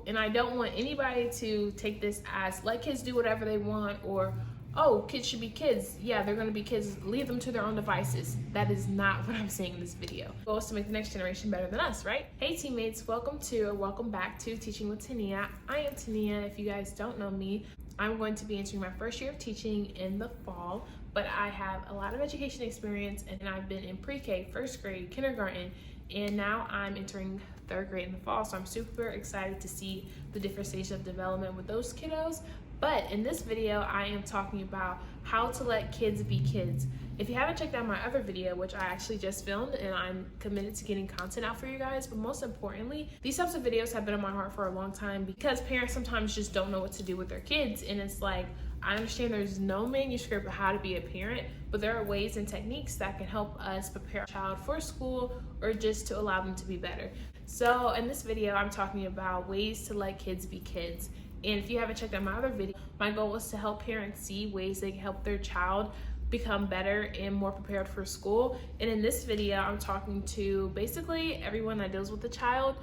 And I don't want anybody to take this as let kids do whatever they want, or oh, kids should be kids. Yeah, they're gonna be kids, leave them to their own devices. That is not what I'm saying in this video. The goal is to make the next generation better than us, right? Hey teammates, welcome back to Teaching with Tania. I am Tania. If you guys don't know me, I'm going to be entering my first year of teaching in the fall, but I have a lot of education experience, and I've been in pre-K, first grade, kindergarten, and now I'm entering third grade in the fall. So I'm super excited to see the different stages of development with those kiddos. But in this video, I am talking about how to let kids be kids. If you haven't checked out my other video, which I actually just filmed, and I'm committed to getting content out for you guys, but most importantly, these types of videos have been on my heart for a long time because parents sometimes just don't know what to do with their kids. And it's like, I understand there's no manuscript of how to be a parent, but there are ways and techniques that can help us prepare a child for school or just to allow them to be better. So in this video, I'm talking about ways to let kids be kids. And if you haven't checked out my other video, my goal is to help parents see ways they can help their child become better and more prepared for school. And in this video, I'm talking to basically everyone that deals with a child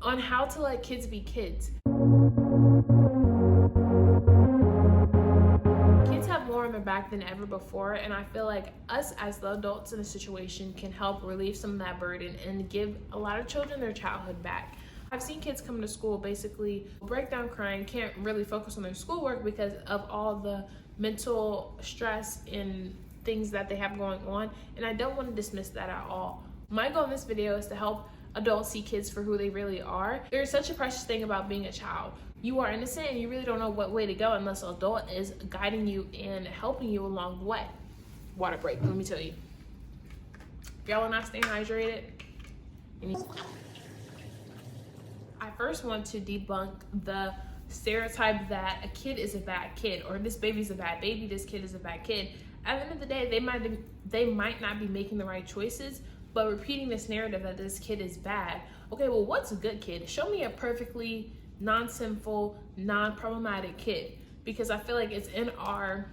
on how to let kids be kids. Kids have more on their back than ever before, and I feel like us as the adults in a situation can help relieve some of that burden and give a lot of children their childhood back. I've seen kids come to school basically break down crying, can't really focus on their schoolwork because of all the mental stress and things that they have going on, and I don't want to dismiss that at all. My goal in this video is to help adults see kids for who they really are. There's such a precious thing about being a child. You are innocent and you really don't know what way to go unless an adult is guiding you and helping you along the way. Water break, let me tell you. If y'all are not staying hydrated, you need. I first want to debunk the stereotype that a kid is a bad kid, or this baby's a bad baby, this kid is a bad kid. At the end of the day, they might not be making the right choices, but repeating this narrative that this kid is bad. Okay, well, what's a good kid? Show me a perfectly non-sinful, non-problematic kid, because I feel like it's in our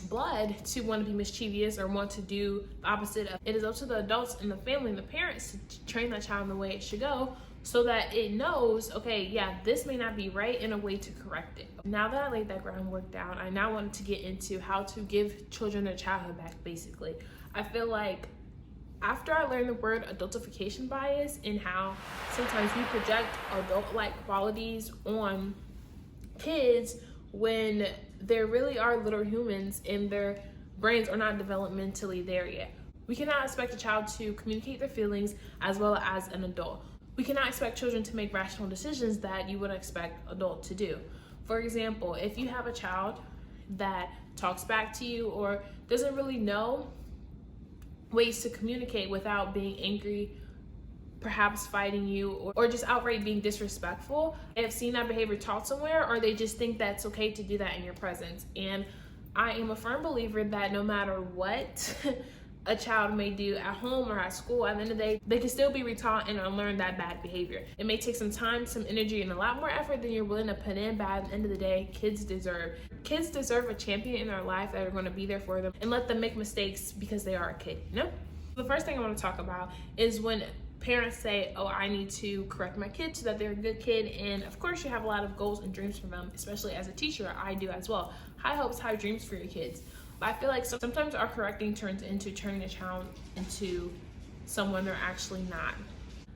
blood to want to be mischievous or want to do the opposite of. It is up to the adults and the family and the parents to train that child in the way it should go, so that it knows, okay, yeah, this may not be right, and a way to correct it. Now that I laid that groundwork down, I now wanted to get into how to give children their childhood back, basically. I feel like after I learned the word adultification bias and how sometimes we project adult-like qualities on kids when there really are little humans and their brains are not developmentally there yet. We cannot expect a child to communicate their feelings as well as an adult. We cannot expect children to make rational decisions that you would expect adults to do. For example, if you have a child that talks back to you or doesn't really know ways to communicate without being angry, perhaps fighting you, or just outright being disrespectful, they have seen that behavior taught somewhere, or they just think that's okay to do that in your presence. And I am a firm believer that no matter what a child may do at home or at school, at the end of the day, they can still be retaught and unlearn that bad behavior. It may take some time, some energy, and a lot more effort than you're willing to put in, but at the end of the day, kids deserve a champion in their life that are going to be there for them and let them make mistakes because they are a kid, you know? The first thing I want to talk about is when parents say, oh, I need to correct my kid so that they're a good kid. And of course you have a lot of goals and dreams for them, especially as a teacher, I do as well. High hopes, high dreams for your kids. But I feel like sometimes our correcting turns into turning a child into someone they're actually not.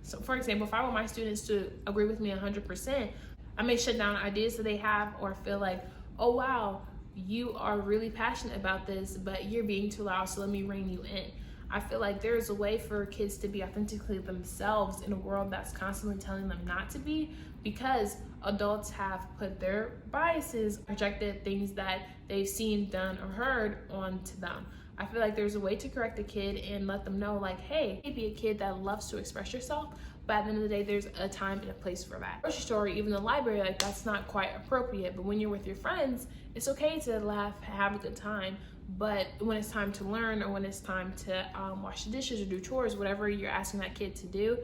So for example, if I want my students to agree with me 100%, I may shut down ideas that they have or feel like, oh wow, you are really passionate about this, but you're being too loud, so let me rein you in. I feel like there is a way for kids to be authentically themselves in a world that's constantly telling them not to be, because adults have put their biases, projected things that they've seen, done, or heard onto them. I feel like there's a way to correct a kid and let them know, like, hey, be a kid that loves to express yourself, but at the end of the day, there's a time and a place for that. Grocery store, even the library, like, that's not quite appropriate, but when you're with your friends, it's okay to laugh, have a good time. But when it's time to learn, or when it's time to wash the dishes or do chores, whatever you're asking that kid to do,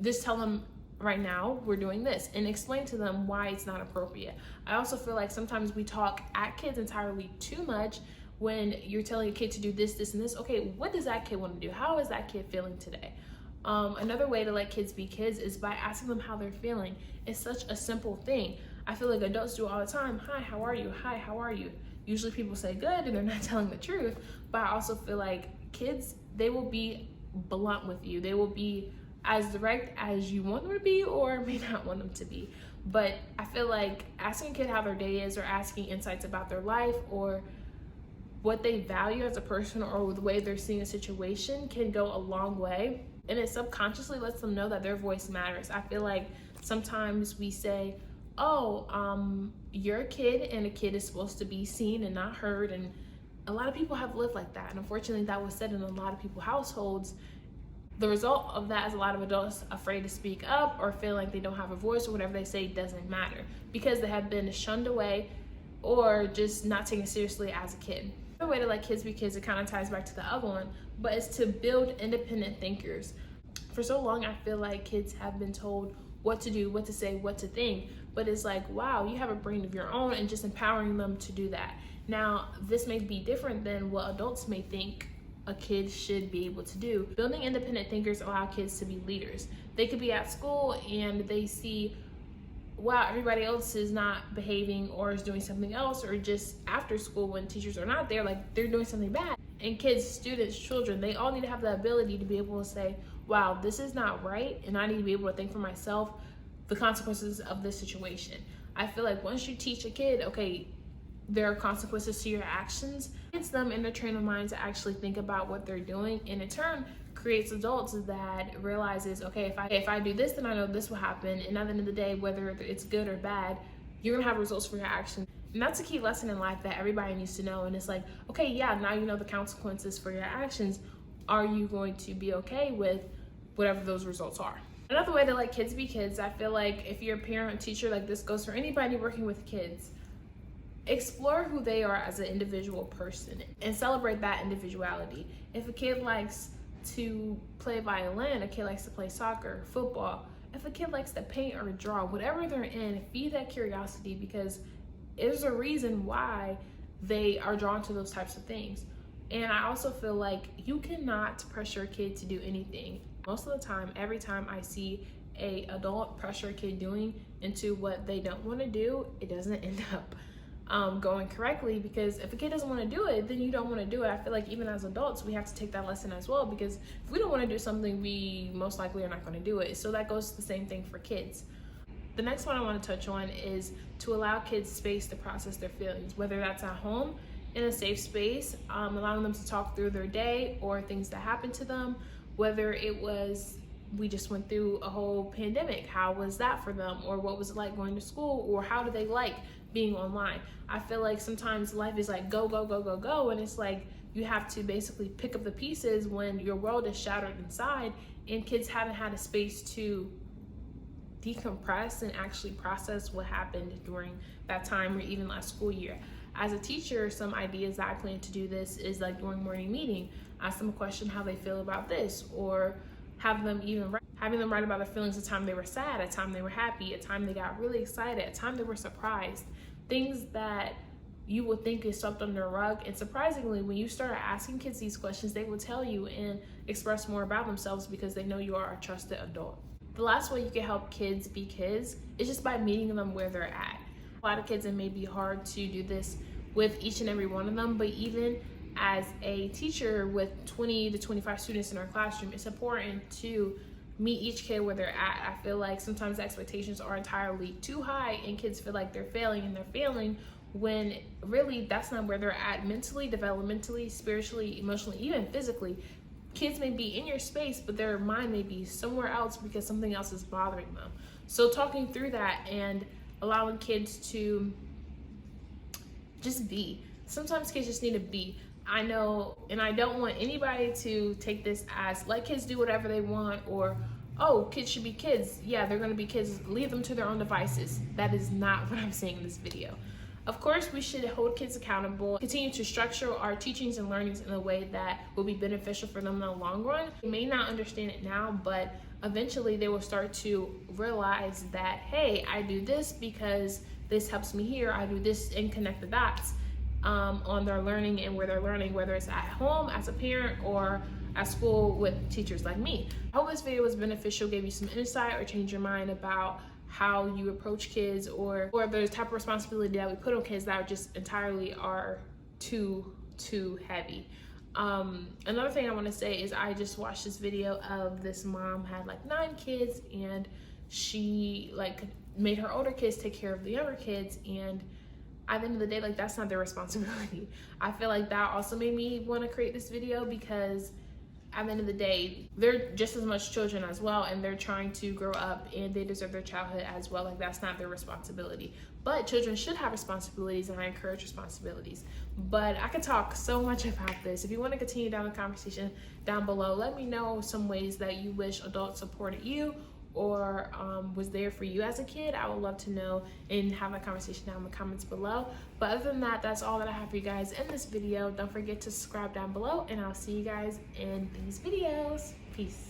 just tell them, right now we're doing this, and explain to them why it's not appropriate. I also feel like sometimes we talk at kids entirely too much when you're telling a kid to do this, this, and this. Okay, what does that kid want to do? How is that kid feeling today? Another way to let kids be kids is by asking them how they're feeling. It's such a simple thing. I feel like adults do it all the time. Hi, how are you? Hi, how are you? Usually people say good and they're not telling the truth, but I also feel like kids, they will be blunt with you. They will be as direct as you want them to be or may not want them to be. But I feel like asking a kid how their day is or asking insights about their life or what they value as a person or the way they're seeing a situation can go a long way. And it subconsciously lets them know that their voice matters. I feel like sometimes we say, oh, you're a kid and a kid is supposed to be seen and not heard. And a lot of people have lived like that. And unfortunately, that was said in a lot of people's households. The result of that is a lot of adults afraid to speak up or feel like they don't have a voice or whatever they say doesn't matter because they have been shunned away or just not taken seriously as a kid. The way to let kids be kids, it kind of ties back to the other one, but it's to build independent thinkers. For so long, I feel like kids have been told what to do, what to say, what to think, but it's like, wow, you have a brain of your own, and just empowering them to do that. Now, this may be different than what adults may think a kid should be able to do. Building independent thinkers allow kids to be leaders. They could be at school and they see, wow, everybody else is not behaving or is doing something else, or just after school when teachers are not there, like they're doing something bad. And kids, students, children, they all need to have the ability to be able to say, wow, this is not right, and I need to be able to think for myself the consequences of this situation. I feel like once you teach a kid, okay, there are consequences to your actions, it's them in their train of mind to actually think about what they're doing, and in turn creates adults that realizes, okay, if I do this, then I know this will happen, and at the end of the day, whether it's good or bad, you're gonna have results for your actions. And that's a key lesson in life that everybody needs to know. And it's like, okay, yeah, now you know the consequences for your actions. Are you going to be okay with whatever those results are? Another way to let kids be kids, I feel like if you're a parent, teacher, like this goes for anybody working with kids, explore who they are as an individual person and celebrate that individuality. If a kid likes to play violin, a kid likes to play soccer, football, if a kid likes to paint or draw, whatever they're in, feed that curiosity, because there's a reason why they are drawn to those types of things. And I also feel like you cannot pressure a kid to do anything. Most of the time, every time I see a adult pressure a kid doing into what they don't want to do, it doesn't end up going correctly, because if a kid doesn't want to do it, then you don't want to do it. I feel like even as adults, we have to take that lesson as well, because if we don't want to do something, we most likely are not going to do it. So that goes to the same thing for kids. The next one I want to touch on is to allow kids space to process their feelings, whether that's at home, in a safe space, allowing them to talk through their day or things that happened to them, whether it was we just went through a whole pandemic, how was that for them, or what was it like going to school, or how do they like being online. I feel like sometimes life is like go, go, go, go, go, and it's like you have to basically pick up the pieces when your world is shattered inside, and kids haven't had a space to decompress and actually process what happened during that time or even last school year. As a teacher, some ideas that I plan to do this is like during morning meeting, ask them a question how they feel about this, or having them write about their feelings, a time they were sad, a time they were happy, a time they got really excited, a time they were surprised. Things that you would think is swept under the rug. And surprisingly, when you start asking kids these questions, they will tell you and express more about themselves because they know you are a trusted adult. The last way you can help kids be kids is just by meeting them where they're at. A lot of kids, it may be hard to do this with each and every one of them, but even as a teacher with 20 to 25 students in our classroom, it's important to meet each kid where they're at. I feel like sometimes the expectations are entirely too high and kids feel like they're failing when really that's not where they're at mentally, developmentally, spiritually, emotionally, even physically. Kids may be in your space, but their mind may be somewhere else because something else is bothering them. So talking through that and allowing kids to just be. Sometimes kids just need to be. I know, and I don't want anybody to take this as let kids do whatever they want, or oh, kids should be kids. Yeah, they're going to be kids. Leave them to their own devices. That is not what I'm saying in this video. Of course, we should hold kids accountable, continue to structure our teachings and learnings in a way that will be beneficial for them in the long run. They may not understand it now, but eventually they will start to realize that, hey, I do this because this helps me here. I do this, and connect the dots on their learning and where they're learning, whether it's at home as a parent or at school with teachers like me. I hope this video was beneficial, gave you some insight, or changed your mind about how you approach kids, or the type of responsibility that we put on kids that just entirely are too heavy. Another thing I want to say is I just watched this video of this mom had like 9 kids, and she like made her older kids take care of the younger kids, and at the end of the day, like, that's not their responsibility. I feel like that also made me want to create this video, because at the end of the day, they're just as much children as well, and they're trying to grow up and they deserve their childhood as well. Like, that's not their responsibility. But children should have responsibilities, and I encourage responsibilities. But I could talk so much about this. If you want to continue down the conversation down below, let me know some ways that you wish adults supported you, or was there for you as a kid. I would love to know and have a conversation down in the comments below. But other than that, that's all that I have for you guys in this video. Don't forget to subscribe down below, and I'll see you guys in these videos. Peace.